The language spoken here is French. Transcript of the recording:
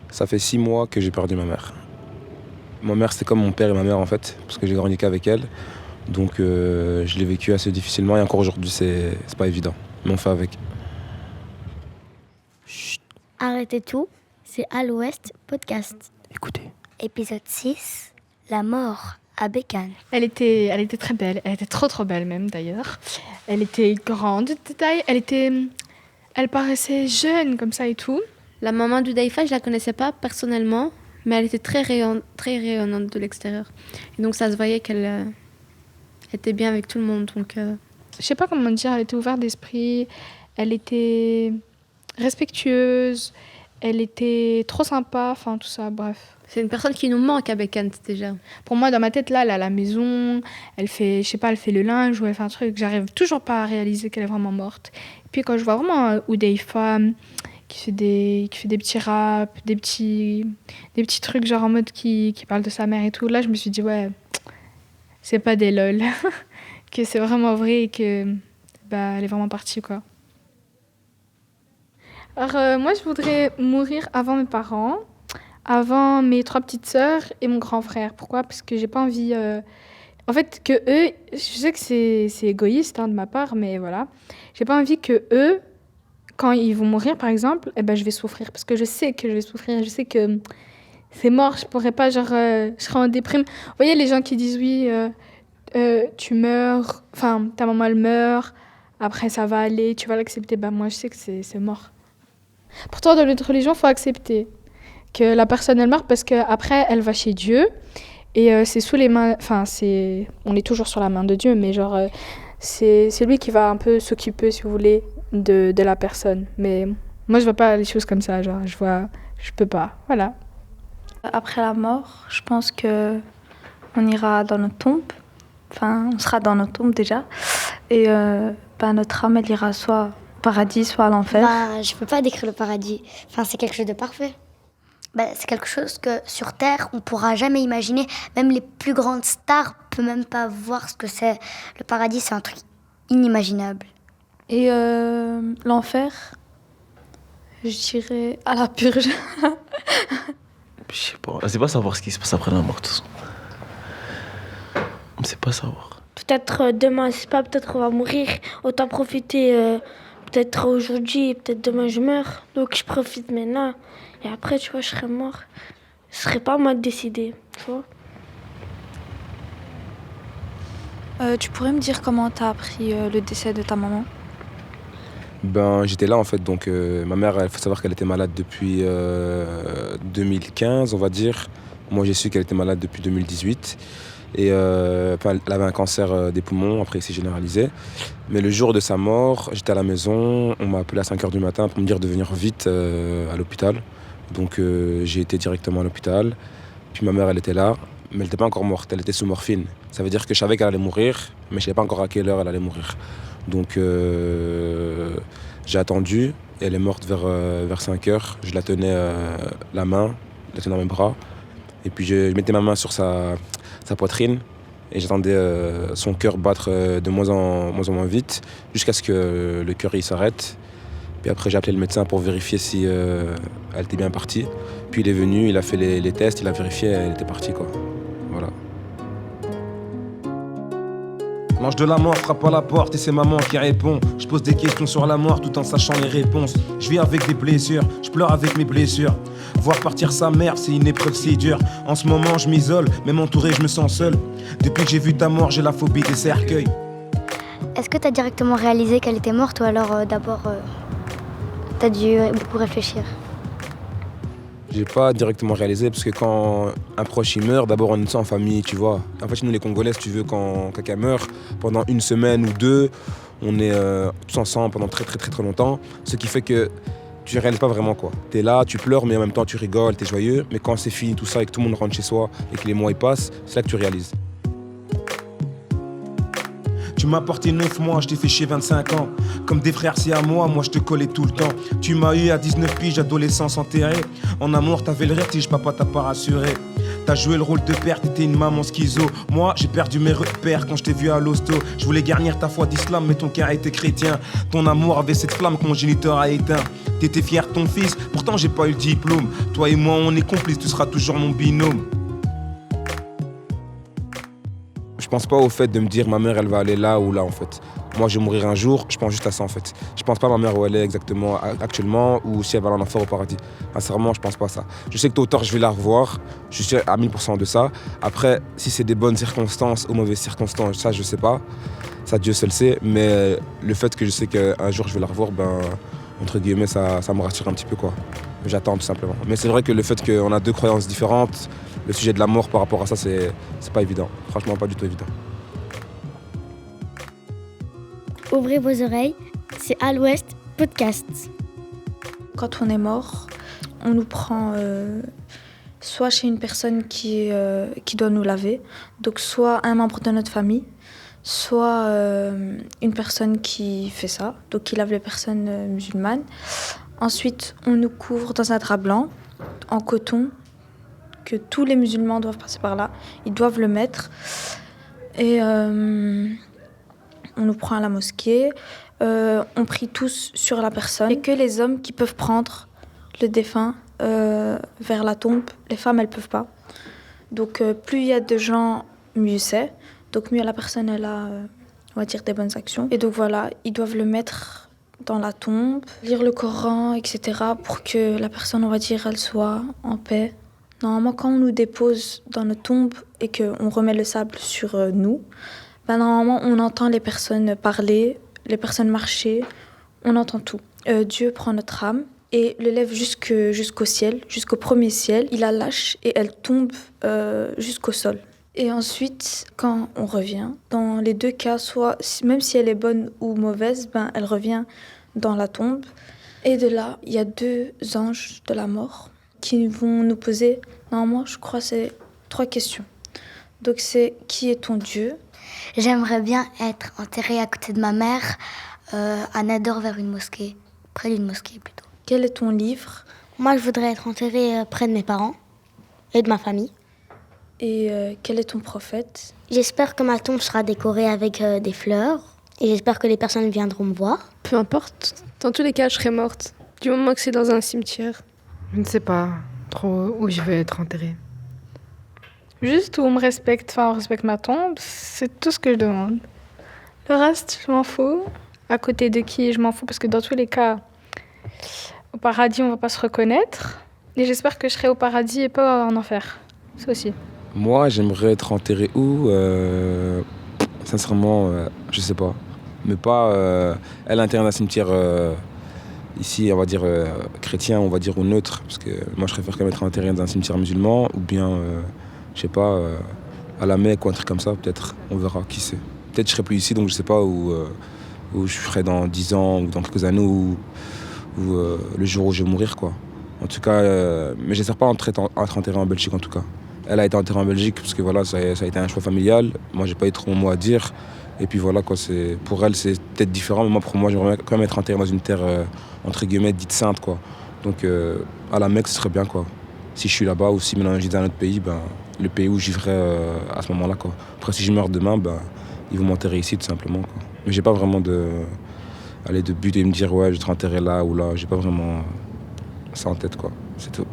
Ça fait 6 mois que j'ai perdu ma mère. Ma mère, c'était comme mon père et ma mère en fait, parce que j'ai grandi qu'avec elle. Donc je l'ai vécu assez difficilement et encore aujourd'hui, c'est pas évident. Mais on fait avec. Chut, arrêtez tout, c'est À l'Ouest podcast. Écoutez. Épisode 6, la mort à Bécane. Elle était très belle, elle était trop belle même d'ailleurs. Elle était grande de taille, elle paraissait jeune comme ça et tout. La maman d'Hudhaifa, je la connaissais pas personnellement, mais elle était très rayonnante de l'extérieur. Et donc ça se voyait qu'elle était bien avec tout le monde. Donc, je sais pas comment dire, elle était ouverte d'esprit, elle était respectueuse, elle était trop sympa, enfin tout ça, bref. C'est une personne qui nous manque à Bécane déjà. Pour moi, dans ma tête, là, elle est à la maison, elle fait, je sais pas, elle fait le linge ou elle fait un truc. J'arrive toujours pas à réaliser qu'elle est vraiment morte. Et puis quand je vois vraiment Hudhaifa qui fait des petits raps, des petits trucs genre en mode qui parle de sa mère et tout, là, je me suis dit, ouais, c'est pas des lol. Que c'est vraiment vrai et que elle est vraiment partie, quoi. Alors, moi, je voudrais mourir avant mes parents, avant mes 3 petites sœurs et mon grand frère. Pourquoi ? Parce que j'ai pas envie... En fait, que eux... Je sais que c'est égoïste de ma part, mais voilà. J'ai pas envie que eux, quand ils vont mourir, par exemple, je vais souffrir. Parce que je sais que je vais souffrir. Je sais que c'est mort. Je pourrais pas, je serai en déprime. Vous voyez les gens qui disent, oui, tu meurs... Enfin, ta maman, elle meurt. Après, ça va aller. Tu vas l'accepter. Moi, je sais que c'est mort. Pourtant, dans notre religion, il faut accepter que la personne elle meurt parce qu'après elle va chez Dieu et c'est sous les mains, on est toujours sur la main de Dieu, mais c'est lui qui va un peu s'occuper, si vous voulez, de la personne. Mais moi je vois pas les choses comme ça, je peux pas, voilà. Après la mort, je pense que on ira dans notre tombe, on sera dans notre tombe déjà, et notre âme elle ira soit au paradis, soit à l'enfer. Je peux pas décrire le paradis, c'est quelque chose de parfait. C'est quelque chose que sur Terre, on pourra jamais imaginer. Même les plus grandes stars ne peuvent même pas voir ce que c'est. Le paradis, c'est un truc inimaginable. Et l'enfer, je dirais à la purge. Je sais pas, c'est pas savoir ce qui se passe après la mort, tout ça. C'est pas savoir. Peut-être demain, c'est pas, peut-être on va mourir. Autant profiter, peut-être aujourd'hui, peut-être demain je meurs. Donc je profite maintenant. Et après, tu vois, je serais mort. Ce serait pas à moi de décider, tu vois. Tu pourrais me dire comment t'as appris le décès de ta maman ? J'étais là en fait, donc ma mère, il faut savoir qu'elle était malade depuis 2015, on va dire. Moi, j'ai su qu'elle était malade depuis 2018. Et elle avait un cancer des poumons, après il s'est généralisé. Mais le jour de sa mort, j'étais à la maison, on m'a appelé à 5h du matin pour me dire de venir vite à l'hôpital. Donc j'ai été directement à l'hôpital. Puis ma mère, elle était là, mais elle n'était pas encore morte, elle était sous morphine. Ça veut dire que je savais qu'elle allait mourir, mais je ne savais pas encore à quelle heure elle allait mourir. Donc j'ai attendu, et elle est morte vers 5h. Je la tenais la main, je la tenais dans mes bras. Et puis je mettais ma main sur sa poitrine et j'attendais son cœur battre de moins en moins vite jusqu'à ce que le cœur il s'arrête. Puis après j'ai appelé le médecin pour vérifier si elle était bien partie. Puis il est venu, il a fait les tests, il a vérifié, elle était partie quoi. Voilà. L'ange de la mort frappe à la porte et c'est maman qui répond. Je pose des questions sur la mort tout en sachant les réponses. Je vis avec des blessures, je pleure avec mes blessures. Voir partir sa mère, c'est une épreuve si dure. En ce moment, je m'isole, même entouré, je me sens seul. Depuis que j'ai vu ta mort, j'ai la phobie des cercueils. Est-ce que t'as directement réalisé qu'elle était morte ou alors d'abord t'as dû beaucoup réfléchir ? J'ai pas directement réalisé parce que quand un proche il meurt, d'abord on est en famille, tu vois. En fait, nous les Congolais, si tu veux, quand quelqu'un meurt, pendant 1 semaine ou 2, on est tous ensemble pendant très longtemps. Ce qui fait que tu réalises pas vraiment quoi. T'es là, tu pleures, mais en même temps tu rigoles, t'es joyeux. Mais quand c'est fini tout ça et que tout le monde rentre chez soi et que les mois ils passent, c'est là que tu réalises. Tu m'as porté 9 mois, je t'ai fait chier 25 ans. Comme des frères, c'est à moi je te collais tout le temps. Tu m'as eu à 19 piges, adolescence enterrée. En amour, t'avais le vertige, papa t'a pas rassuré. T'as joué le rôle de père, t'étais une maman schizo. Moi, j'ai perdu mes repères quand je t'ai vu à l'hosto. Je voulais garnir ta foi d'islam, mais ton cœur était chrétien. Ton amour avait cette flamme que mon géniteur a éteint. T'étais fier de ton fils, pourtant j'ai pas eu le diplôme. Toi et moi, on est complices, tu seras toujours mon binôme. Je pense pas au fait de me dire ma mère elle va aller là ou là en fait. Moi je vais mourir un jour, je pense juste à ça en fait. Je pense pas à ma mère où elle est exactement actuellement ou si elle va aller en enfer au paradis. Sincèrement je pense pas à ça. Je sais que tôt ou tard je vais la revoir, je suis à 1000% de ça. Après si c'est des bonnes circonstances ou mauvaises circonstances, ça je sais pas. Ça Dieu seul sait, mais le fait que je sais qu'un jour je vais la revoir, ben entre guillemets ça me rassure un petit peu quoi. J'attends tout simplement. Mais c'est vrai que le fait qu'on a deux croyances différentes, le sujet de la mort par rapport à ça, c'est pas évident. Franchement, pas du tout évident. Ouvrez vos oreilles, c'est À l'Ouest Podcast. Quand on est mort, on nous prend soit chez une personne qui doit nous laver, donc soit un membre de notre famille, soit une personne qui fait ça, donc qui lave les personnes musulmanes. Ensuite, on nous couvre dans un drap blanc, en coton, que tous les musulmans doivent passer par là. Ils doivent le mettre. Et on nous prend à la mosquée. On prie tous sur la personne. Et que les hommes qui peuvent prendre le défunt vers la tombe. Les femmes, elles ne peuvent pas. Donc, plus il y a de gens, mieux c'est. Donc, mieux la personne, elle a, on va dire, des bonnes actions. Et donc, voilà, ils doivent le mettre dans la tombe, lire le Coran, etc. pour que la personne, on va dire, elle soit en paix. Normalement, quand on nous dépose dans notre tombe et qu'on remet le sable sur nous, ben normalement, on entend les personnes parler, les personnes marcher, on entend tout. Dieu prend notre âme et le lève jusqu'au ciel, jusqu'au premier ciel. Il la lâche et elle tombe jusqu'au sol. Et ensuite, quand on revient, dans les deux cas, soit même si elle est bonne ou mauvaise, ben elle revient dans la tombe. Et de là, il y a deux anges de la mort qui vont nous poser, normalement, je crois, c'est 3 questions. Donc c'est qui est ton Dieu ? J'aimerais bien être enterrée à côté de ma mère à Nador vers une mosquée, près d'une mosquée plutôt. Quel est ton livre ? Moi, je voudrais être enterrée près de mes parents et de ma famille. Et quel est ton prophète ? J'espère que ma tombe sera décorée avec des fleurs et j'espère que les personnes viendront me voir. Peu importe, dans tous les cas, je serai morte, du moment que c'est dans un cimetière. Je ne sais pas trop où je vais être enterrée. Juste où on me respecte, on respecte ma tombe, c'est tout ce que je demande. Le reste, je m'en fous. À côté de qui, je m'en fous, parce que dans tous les cas, au paradis, on va pas se reconnaître. Et j'espère que je serai au paradis et pas en enfer. Ça aussi. Moi, j'aimerais être enterré où sincèrement, je sais pas. Mais pas à l'intérieur d'un cimetière ici, on va dire chrétien, on va dire, ou neutre. Parce que moi, je préfère quand même être enterré dans un cimetière musulman ou bien, je sais pas, à la Mecque ou un truc comme ça, peut-être. On verra, qui sait. Peut-être je serai plus ici, donc je sais pas où je serai dans 10 ans ou dans quelques années ou le jour où je vais mourir, quoi. En tout cas, mais j'espère pas être enterré en Belgique, en tout cas. Elle a été enterrée en Belgique parce que voilà, ça a été un choix familial. Moi, j'ai pas eu trop mon mot à dire. Et puis voilà, quoi, pour elle, c'est peut-être différent. Mais moi, pour moi, j'aimerais quand même être enterré dans une terre, entre guillemets, dite sainte, quoi. Donc, à la Mecque, ce serait bien, quoi. Si je suis là-bas ou si maintenant je vis dans un autre pays, ben, le pays où je vivrai à ce moment-là, quoi. Après, si je meurs demain, ben, ils vont m'enterrer ici, tout simplement, quoi. Mais j'ai pas vraiment de but et me dire, ouais, je vais être enterré là ou là. J'ai pas vraiment ça en tête, quoi. C'est tout.